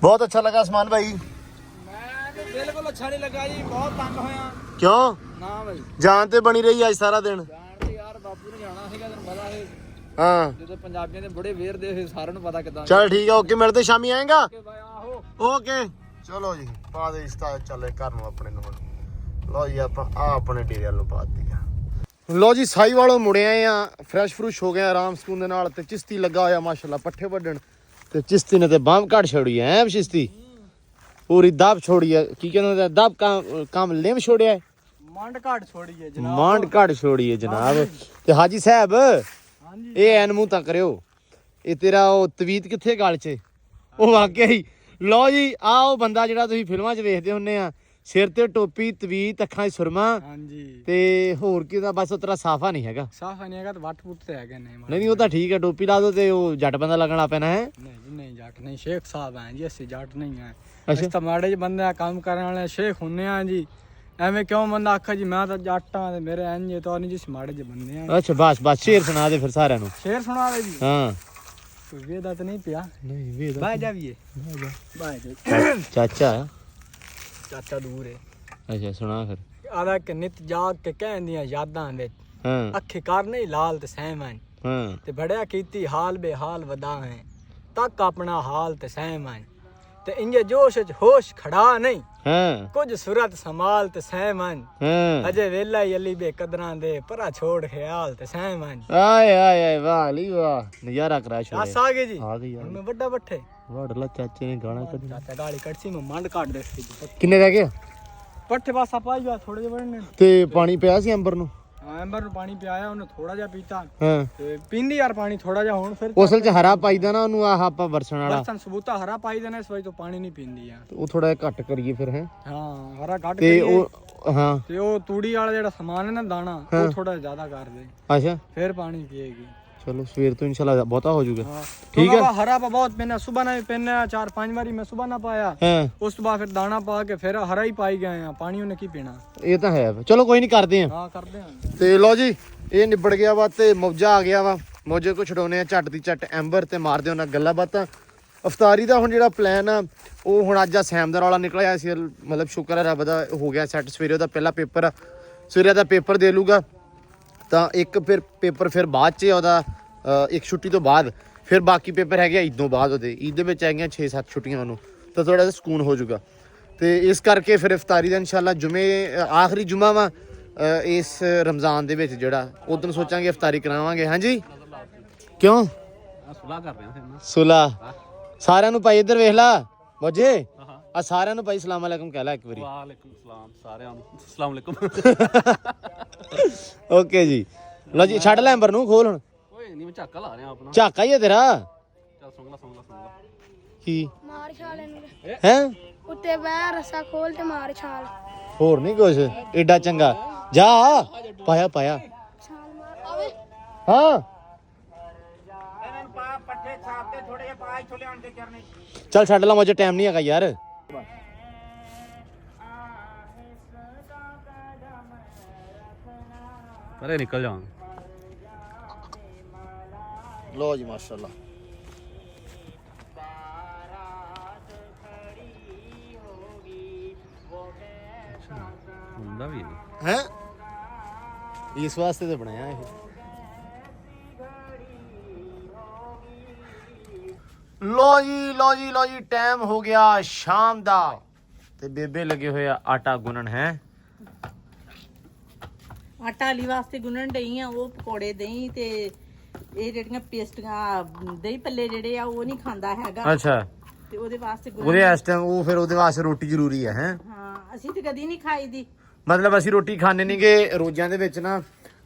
ਬਹੁਤ ਅੱਛਾ ਲੱਗਾ ਸਮਾਨ ਭਾਈ ਮੈਂ ਬਿਲਕੁਲ ਅੱਛਾ ਨਹੀਂ ਲੱਗਾ ਜੀ ਬਹੁਤ ਤੰਗ ਹੋਇਆ ਕਿਉਂ ਨਾ ਭਾਈ ਜਾਨ ਤੇ ਬਣੀ ਰਹੀ ਅੱਜ ਸਾਰਾ ਦਿਨ ਜਾਣ ਤੇ ਯਾਰ ਬਾਪੂ ਨੇ ਜਾਣਾ ਸੀਗਾ ਤੈਨੂੰ ਪਤਾ ਹੈ ਹਾਂ ਜਦੋਂ ਪੰਜਾਬੀਆਂ ਦੇ ਬੜੇ ਵੇਰਦੇ ਹੋਏ ਸਾਰਿਆਂ ਨੂੰ ਪਤਾ ਕਿਦਾਂ ਚਲ ਠੀਕ ਹੈ ਓਕੇ ਮਿਲਦੇ ਸ਼ਾਮੀ ਆਏਗਾ ਬਾਈ ਆਹੋ ਓਕੇ ਚਲੋ ਜੀ ਪਾ ਦੇ ਇਸਤਾ ਚੱਲੇ ਘਰ ਨੂੰ ਆਪਣੇ ਨੂੰ ਲੋ ਜੀ ਆਪਾਂ ਆ ਆਪਣੇ ਡੇਰੇ ਵੱਲੋਂ ਪਾ ਦਿੱਤੀ ਆ ਲੋ ਜੀ ਸਾਈ ਵਾਲੋਂ ਮੁੜੇ ਆਏ ਆ ਫਰੈਸ਼ ਫਰੂਸ਼ ਹੋ ਗਏ ਆਰਾਮ ਸਕੂਨ ਦੇ ਨਾਲ ਤੇ ਚਿਸ਼ਤੀ ਲੱਗਾ ਹੋਇਆ ਮਾਸ਼ਾਅੱਲਾ ਪੱਠੇ ਵੱਢਣ ਤੇ ਚਿਸ਼ਤੀ ਨੇ ਤੇ ਬਾਮ ਘੜ ਛੋੜੀ ਐ ਚਿਸ਼ਤੀ ਪੂਰੀ ਦਾਬ ਛੋੜੀ ਹੈ ਕੀ ਕਹਿੰਦੇ ਦਾਬ ਕੰਮ ਲੇਮ ਛੋੜਿਆ ਮੰਡ ਘਾਟ ਛੋੜੀ ਹੈ ਜਨਾਬ ਮਾਂਡ ਘੜ ਛੋੜੀ ਹੈ ਜਨਾਬ ਤੇ ਹਾਜੀ ਸਾਹਿਬ ਇਹ ਐਨ ਮੂੰਹ ਤਾਂ ਕਰਿਓ ਇਹ ਤੇਰਾ ਉਹ ਤਵੀਤ ਕਿੱਥੇ ਗਲ 'ਚ ਉਹ ਵਾਕਿਆ ਹੀ ਲਓ ਜੀ ਆ ਉਹ ਬੰਦਾ ਜਿਹੜਾ ਤੁਸੀਂ ਫਿਲਮਾਂ 'ਚ ਵੇਖਦੇ ਹੁੰਨੇ ਆ ਸਿਰ ਤੇ ਟੋਪੀ ਤਵੀਤ ਅੱਖਾਂ 'ਚ ਸੁਰਮਾ ਹਾਂਜੀ ਤੇ ਹੋਰ ਕੀ ਦਾ ਬਸ ਉਤਰਾ ਸਾਫਾ ਨਹੀਂ ਹੈਗਾ ਸਾਫ ਨਹੀਂ ਹੈਗਾ ਤਾਂ ਵੱਟ ਫੁੱਟ ਤੇ ਹੈਗੇ ਨਹੀਂ ਨਹੀਂ ਉਹ ਤਾਂ ਠੀਕ ਹੈ ਟੋਪੀ ਲਾ ਦੋ ਤੇ ਉਹ ਜੱਟ ਬੰਦਾ ਲੱਗਣਾ ਪੈਣਾ ਹੈ ਨਹੀਂ ਜੀ ਨਹੀਂ ਜੱਟ ਨਹੀਂ ਸ਼ੇਖ ਸਾਹਿਬ ਹੈ ਜੀ ਅਸੀਂ ਜੱਟ ਨਹੀਂ ਹੈ ਅੱਛਾ। ਅਸੀਂ ਤਾਂ ਮਾੜੇ ਜਿਹੇ ਬੰਦੇ ਆ ਕੰਮ ਕਰਨ ਵਾਲੇ ਸ਼ੇਖ ਹੁੰਨੇ ਆ ਜੀ ਐਵੇਂ ਕਿਉਂ ਬੰਦਾ ਆਖਾ ਜੀ ਮੈਂ ਤਾਂ ਜੱਟ ਆ ਤੇ ਮੇਰੇ ਇੰਜ ਤਾਂ ਨਹੀਂ ਜੀ ਮਾੜੇ ਜਿਹੇ ਬੰਦੇ ਆ ਅੱਛਾ ਬਸ ਸ਼ੇਰ ਸੁਣਾ ਦੇ ਫਿਰ ਸਾਰਿਆਂ ਨੂੰ ਸ਼ੇਰ ਸੁਣਾ ਦੇ ਜੀ ਹਾਂ ਕੋਈ ਵੇਦਾ ਤਾਂ ਨਹੀਂ ਪਿਆ ਨਹੀਂ ਵੇਦਾ ਬਾਹਰ ਜਾਵੀਏ ਬਾਹਰ ਜਾ ਚਾਚਾ ਚਾਚਾ ਦੂਰ ਹੈ ਅੱਛਾ ਸੁਣਾ ਫਿਰ। ਆਦਾ ਕਿ ਨਿਤ ਜਾਗ ਕੇ ਕਹਿੰਦੀਆਂ ਯਾਦਾਂ ਵਿੱਚ ਹਾਂ ਅੱਖੀ ਕਰ ਨਹੀਂ ਲਾਲ ਤੇ ਸਹਿਮਨ ਹਾਂ ਤੇ ਬੜਿਆ ਕੀਤੀ ਹਾਲ ਬੇਹਾਲ ਵਦਾ ਹੈ ਤੱਕ ਆਪਣਾ ਹਾਲ ਤੇ ਸਹਿਮਨ ਤੇ ਇੰਜੇ ਜੋਸ਼ ਚ ਹੋਸ਼ ਖੜਾ ਨਹੀਂ ਹਾਂ ਕੁਝ ਸੁਰਤ ਸੰਭਾਲ ਤੇ ਸਹਿਮਨ ਹਾਂ ਅਜੇ ਵੇਲਾ ਹੀ ਅਲੀ ਬੇ ਕਦਰਾਂ ਦੇ ਪਰਾ ਛੋੜ ਖਿਆਲ ਤੇ ਸਹਿਮਨ ਆਏ ਆਏ ਆਏ ਵਾਹ ਅਲੀ ਵਾਹ ਨਜ਼ਾਰਾ ਕਰਾ ਛੋੜਿਆ। ਆਸ ਆ ਗਈ ਜੀ ਆ ਗਈ ਹੁਣ ਯਾਰ ਮੈਂ ਵੱਡਾ ਬੱਠੇ ਵੜਲਾ ਚਾਚੇ ਨੇ ਗਾਣਾ ਕੱਢੀ। ਚਾਚਾ ਗਾਲੀ ਕੱਢੀ ਮੈਂ ਮੰਡ ਕੱਢ ਦੇ ਕਿੰਨੇ ਰਹਿ ਗਏ ਪੱਠੇ ਬਸ ਆਪਾਂ ਹੀ ਥੋੜੇ ਜਿਹਾ ਵੜਨੇ ਤੇ ਪਾਣੀ ਪਿਆ ਸੀ ਅੰਬਰ ਨੂੰ? ਐਂਬਰ ਨੂੰ ਪਾਣੀ ਪਿਆਇਆ ਉਹਨੇ ਥੋੜਾ ਜਿਹਾ ਪੀਤਾ ਹਾਂ ਤੇ ਪੀਂਦੀ ਯਾਰ ਪਾਣੀ ਥੋੜਾ ਜਿਹਾ ਹੁਣ ਫਿਰ ਉਸਲ ਚ ਹਰਾ ਪਾਈਦਾ ਨਾ ਉਹਨੂੰ ਆਹ ਆਪਾਂ ਵਰਸਣ ਵਾਲਾ ਬਰਤਨ ਸਬੂਤਾ ਹਰਾ ਪਾਈ ਦੇਣਾ ਇਸ ਵਜ੍ਹਾ ਤੋਂ ਪਾਣੀ ਨਹੀਂ ਪੀਂਦੀ ਆ ਉਹ ਥੋੜਾ ਜਿਹਾ ਘੱਟ ਕਰੀਏ ਫਿਰ ਹੈ ਹਾਂ ਹਰਾ ਕੱਢ ਤੇ ਕੇ ਉਹ ਹਾਂ ਤੇ ਉਹ ਤੂੜੀ ਵਾਲਾ ਜਿਹੜਾ ਸਮਾਨ ਹੈ ਨਾ ਦਾਣਾ ਉਹ ਥੋੜਾ ਜ਼ਿਆਦਾ ਕਰ ਦੇ ਅੱਛਾ ਫਿਰ ਪਾਣੀ ਪੀਏਗੀ ਚਲੋ ਸਵੇਰ ਤੋਂ ਇਨਸ਼ਾਅੱਲਾ ਬਹੁਤਾ ਹੋ ਜਾਊਗਾ। ਹਾਂ ਠੀਕ ਹੈ। ਬਾਬਾ ਹਰਾ ਬਹੁਤ ਪੈਣਾ ਸਵੇਰ ਨਾਲ ਵੀ ਪੈਣਾ 4-5 ਵਾਰੀ ਮੈਂ ਸਵੇਰ ਨਾ ਪਾਇਆ ਹਾਂ ਉਸ ਤੋਂ ਬਾਅਦ ਫਿਰ ਦਾਣਾ ਪਾ ਕੇ ਫਿਰ ਹਰਾ ਹੀ ਪਾਈ ਗਏ ਆ ਪਾਣੀ ਉਹਨੇ ਕੀ ਪੀਣਾ ਇਹ ਤਾਂ ਹੈ ਚਲੋ ਕੋਈ ਨਹੀਂ ਕਰਦੇ ਆ। ਹਾਂ ਕਰਦੇ ਆ ਤੇ ਲਓ ਜੀ ਇਹ ਨਿਬੜ ਗਿਆ ਵਾ ਤੇ ਮੌਜਾ ਆ ਗਿਆ ਵਾ ਮੌਜੇ ਕੋ ਛਡਾਉਨੇ ਆ ਝੱਟ ਦੀ ਝੱਟ ਐਂਬਰ ਤੇ ਮਾਰਦੇ ਉਹਨਾਂ ਗੱਲਾਂ ਬਾਤਾਂ। ਅਫਤਾਰੀ ਦਾ ਹੁਣ ਜਿਹੜਾ ਪਲਾਨ ਆ ਉਹ ਹੁਣ ਅੱਜ ਆ ਸੈਮਦਰ ਵਾਲਾ ਨਿਕਲਿਆ ਸੀ ਮਤਲਬ ਸ਼ੁਕਰ ਹੈ ਰੱਬ ਦਾ ਹੋ ਗਿਆ ਸੈੱਟ। ਸਵੇਰੇ ਉਹਦਾ ਪਹਿਲਾ ਪੇਪਰ ਆ ਸਵੇਰੇ ਦਾ ਪੇਪਰ ਦੇ ਲੂਗਾ ਤਾਂ ਇੱਕ ਫਿਰ ਪੇਪਰ ਫਿਰ ਬਾਅਦ 'ਚ ਉਹਦਾ ਇੱਕ ਛੁੱਟੀ ਤੋਂ ਬਾਅਦ ਫਿਰ ਬਾਕੀ ਪੇਪਰ ਹੈਗੇ ਈਦ ਤੋਂ ਬਾਅਦ ਉਹਦੇ ਈਦ ਦੇ ਵਿੱਚ ਹੈਗੀਆਂ 6-7 ਛੁੱਟੀਆਂ ਉਹਨੂੰ ਤਾਂ ਥੋੜਾ ਜਿਹਾ ਸਕੂਨ ਹੋ ਜਾਊਗਾ। ਤੇ ਇਸ ਕਰਕੇ ਫਿਰ ਇਫਤਾਰੀ ਦਾ ਇਨਸ਼ਾਅੱਲਾ ਜੁਮੇ ਆਖਰੀ ਜੁਮਾ ਵਾ ਇਸ ਰਮਜ਼ਾਨ ਦੇ ਵਿੱਚ ਜਿਹੜਾ ਉਦੋਂ ਸੋਚਾਂਗੇ ਇਫਤਾਰੀ ਕਰਾਵਾਂਗੇ। ਹਾਂਜੀ ਕਿਉਂ ਸੁਲਾ ਕਰ ਰਹੇ ਹਾਂ ਸੁਲਾ ਸਾਰਿਆਂ ਨੂੰ ਭਾਈ ਇੱਧਰ ਵੇਖ ਲਾ ਮੋਜੇ ਆ ਸਾਰਿਆਂ ਨੂੰ ਭਾਈ ਸਲਾਮ ਅਲੈਕੁਮ ਕਹਿ ਲਾ ਇੱਕ ਵਾਰੀ। ਵਾਲੇਕੁਮ ਸਲਾਮ ਸਾਰਿਆਂ ਨੂੰ ਅਸਲਾਮ ਅਲੈਕੁਮ। ਓਕੇ ਜੀ ਲਓ ਜੀ ਛੱਡ ਲੈ ਅੰਬਰ ਨੂੰ ਖੋਲ ਹੁਣ ਓਏ ਨਹੀਂ ਮੈਂ ਝਾਕਾ ਲਾ ਰਿਹਾ ਆਪਣਾ ਝਾਕਾ ਹੀ ਹੈ ਤੇਰਾ ਚੱਲ ਸੁੰਗਲਾ ਕੀ ਮਾਰ ਛਾਲ ਇਹਨੂੰ ਹੈ ਉੱਤੇ ਬਹਿ ਰੱਸਾ ਖੋਲ ਤੇ ਮਾਰ ਛਾਲ ਹੋਰ ਨਹੀਂ ਕੁਛ ਏਡਾ ਚੰਗਾ ਜਾ ਪਾਇਆ ਪਾਇਆ ਛਾਲ ਮਾਰ ਆਵੇ ਹਾਂ ਚੱਲ ਛੱਡ ਲਾ ਮੁਝੇ ਟਾਈਮ ਨਹੀਂ ਹੈਗਾ ਯਾਰ। ਪਰੇ ਨਿਕਲ ਜਾ ਲੋ ਜੀ ਮਾਸ਼ਾਅੱਲਾ ਹੁੰਦਾ ਵੀ ਨਹੀਂ ਹੈ ਇਸ ਵਾਸਤੇ ਤਾਂ ਬਣਾਇਆ ਇਹ। ਲੋ ਜੀ ਟਾਈਮ ਹੋ ਗਿਆ ਸ਼ਾਮ ਦਾ ਤੇ ਬੇਬੇ ਲੱਗੇ ਹੋਏ ਆ ਆਟਾ ਗੁੰਨਣ ਹੈ। ਆਟਾ ਅਲੀ ਵਾਸਤੇ ਗੁੰਨਣ ਡਈ ਆ ਉਹ ਪਕੌੜੇ ਦਹੀਂ ਤੇ ਇਹ ਜਿਹੜੀਆਂ ਪੇਸਟੀਆਂ ਦਹੀਂ ਪੱਲੇ ਜਿਹੜੇ ਆ ਉਹ ਨਹੀਂ ਖਾਂਦਾ ਹੈਗਾ ਅੱਛਾ ਤੇ ਉਹਦੇ ਵਾਸਤੇ ਉਹਦੇ ਇਸ ਟਾਈਮ ਉਹ ਫਿਰ ਉਹਦੇ ਵਾਸਤੇ ਰੋਟੀ ਜ਼ਰੂਰੀ ਹੈ ਹੈ। ਹਾਂ ਅਸੀਂ ਤੇ ਕਦੀ ਨਹੀਂ ਖਾਈ ਦੀ ਮਤਲਬ ਅਸੀਂ ਰੋਟੀ ਖਾਣੇ ਨਹੀਂਗੇ ਰੋਜ਼ਾਂ ਦੇ ਵਿੱਚ ਨਾ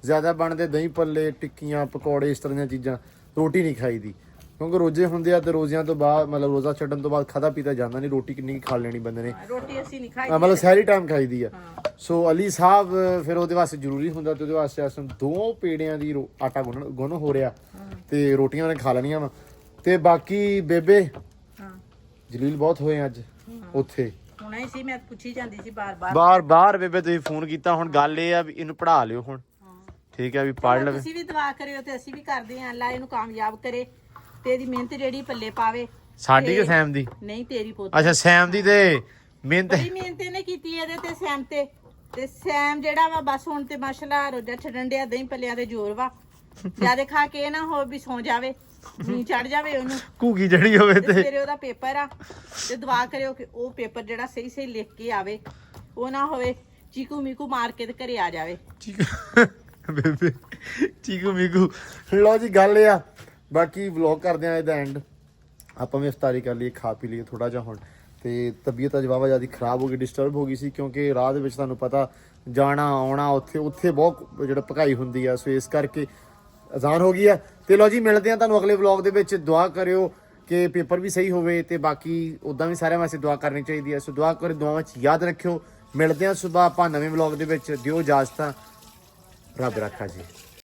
ਜ਼ਿਆਦਾ ਬਣਦੇ ਦਹੀਂ ਪੱਲੇ ਟਿੱਕੀਆਂ ਪਕੌੜੇ ਇਸ ਤਰ੍ਹਾਂ ਦੀਆਂ ਚੀਜ਼ਾਂ ਰੋਟੀ ਨਹੀਂ ਖਾਈਦੀ ਕਿਉਂਕਿ ਰੋਜ਼ੇ ਹੁੰਦੇ ਆ ਤੇ ਰੋਜ਼ਿਆਂ ਤੋਂ ਬਾਅਦ ਮਤਲਬ ਰੋਜ਼ਾ ਛੱਡਣ ਤੋਂ ਬਾਅਦ ਖਾਦਾ ਪੀਤਾ ਜਾਂਦਾ ਨਹੀਂ ਰੋਟੀ ਕਿੰਨੀ ਖਾ ਲੈਣੀ ਬੰਦੇ ਨੇ ਰੋਟੀ ਅਸੀਂ ਨਹੀਂ ਖਾਈ ਮਤਲਬ ਸਾਰੀ ਟਾਈਮ ਖਾਈਦੀ ਆ। ਸੋ ਅਲੀ ਸਾਹਿਬ ਫਿਰ ਉਹਦੇ ਵਾਸਤੇ ਜ਼ਰੂਰੀ ਹੁੰਦਾ ਤੇ ਉਹਦੇ ਵਾਸਤੇ ਅਸਲ ਦੋ ਪੇੜਿਆਂ ਦੀ ਆਟਾ ਗੁੰਨ ਹੋ ਰਿਹਾ ਤੇ ਰੋਟੀਆਂ ਉਹਨੇ ਖਾ ਲੈਣੀਆਂ ਵਾ ਤੇ ਬਾਕੀ ਬੇਬੇ ਹਾਂ ਜਲੀਲ ਬਹੁਤ ਹੋਏ ਅੱਜ ਉੱਥੇ ਹੁਣ ਹੀ ਸੀ ਮੈਂ ਪੁੱਛੀ ਜਾਂਦੀ ਸੀ ਬਾਰ-ਬਾਰ ਬਾਹਰ ਬੇਬੇ ਤੁਸੀਂ ਫੋਨ ਕੀਤਾ ਹੁਣ ਗੱਲ ਇਹ ਆ ਵੀ ਇਹਨੂੰ ਪੜ੍ਹਾ ਲਿਓ ਹੁਣ ਠੀਕ ਹੈ ਵੀ ਪੜ੍ਹ ਲਵੇ। ਤੁਸੀਂ ਵੀ ਦੁਆ ਕਰਿਓ ਤੇ ਅਸੀਂ ਵੀ ਕਰਦੇ ਆਂ ਅੱਲਾ ਇਹਨੂੰ ਕਾਮਯਾਬ ਕਰੇ ਤੇ ਇਹਦੀ ਮਿਹਨਤ ਜਿਹੜੀ ਪੱਲੇ ਪਾਵੇ। ਸਾਡੀ ਕਿ ਸੈਮ ਦੀ? ਨਹੀਂ ਤੇਰੀ ਪੁੱਤ ਅੱਛਾ ਸੈਮ ਦੀ ਤੇ ਮਿਹਨਤ ਬੜੀ ਮਿਹਨਤ ਇਹਨੇ ਕੀਤੀ ਇਹਦੇ ਤੇ ਸੈਮ ਤੇ ਸੈਮ ਜਿਹੜਾ ਵਾ ਬਸ ਹੁਣ ਤੇ ਮਾਸ਼ਾਅੱਲਾ ਰੋਜ਼ਾ ਛੱਡਣ ਡਿਆ ਦਹੀਂ ਪੱਲਿਆਂ ਦੇ ਜ਼ੋਰ ਵਾ ਜਿਆਦੇ ਖਾ ਕੇ ਨਾ ਹੋ ਵੀ ਸੌ ਜਾਵੇ ਨੀ ਚੜ ਜਾਵੇ ਉਹਨੂੰ ਘੂਗੀ ਜੜੀ ਹੋਵੇ ਤੇ ਤੇ ਤੇਰੇ ਉਹਦਾ ਪੇਪਰ ਆ ਤੇ ਦੁਆ ਕਰਿਓ ਕਿ ਉਹ ਪੇਪਰ ਜਿਹੜਾ ਸਹੀ ਸਹੀ ਲਿਖ ਕੇ ਆਵੇ ਉਹ ਨਾ ਹੋਵੇ ਚੀਕੂ ਮੀਕੂ ਮਾਰ ਕੇ ਤੇ ਘਰੇ ਆ ਜਾਵੇ। ਬੇਬੇ ਚੀਕੂ ਮੀਕੂ ਲਓ ਜੀ ਗੱਲ ਇਹ ਆ ਬਾਕੀ ਵਲੌਗ ਕਰਦੇ ਆ ਇਹਦਾ ਐਂਡ ਆਪਾਂ ਵੀ ਇਫਤਾਰੀ ਕਰ ਲਈਏ ਖਾ ਪੀ ਲਈਏ ਥੋੜਾ ਜਿਹਾ ਹੁਣ ਤੇ ਤਬੀਅਤ ਅੱਜ ਵਾਵਾ ਜਿਆਦਾ ਖਰਾਬ ਹੋ ਗਈ ਡਿਸਟਰਬ ਹੋ ਗਈ ਸੀ ਕਿਉਂਕਿ ਰਾਹ ਦੇ ਵਿੱਚ ਤੁਹਾਨੂੰ ਪਤਾ ਜਾਣਾ ਆਉਣਾ ਉੱਥੇ ਬਹੁਤ ਜਿਹੜਾ ਭਕਾਈ ਹੁੰਦੀ ਆ ਸੋ ਇਸ ਕਰਕੇ ਅਜ਼ਾਨ ਹੋ ਗਈ ਆ। ਤੇ ਲਓ ਜੀ ਮਿਲਦੇ ਆ ਤੁਹਾਨੂੰ ਅਗਲੇ ਵਲੌਗ ਦੇ ਵਿੱਚ ਦੁਆ ਕਰਿਓ ਕਿ ਪੇਪਰ ਵੀ ਸਹੀ ਹੋਵੇ ਤੇ ਬਾਕੀ ਉਦਾਂ ਵੀ ਸਾਰਿਆਂ ਵਾਸਤੇ ਦੁਆ ਕਰਨੀ ਚਾਹੀਦੀ ਹੈ ਸੋ ਦੁਆ ਕਰੋ ਦੁਆਵਾਂ 'ਚ ਯਾਦ ਰੱਖਿਓ। ਮਿਲਦੇ ਆ ਸਵੇਰ ਆਪਾਂ ਨਵੇਂ ਵਲੌਗ ਦੇ ਵਿੱਚ ਦਿਓ ਇਜਾਜ਼ਤਾਂ ਰੱਬ ਰੱਖਾ ਜੀ।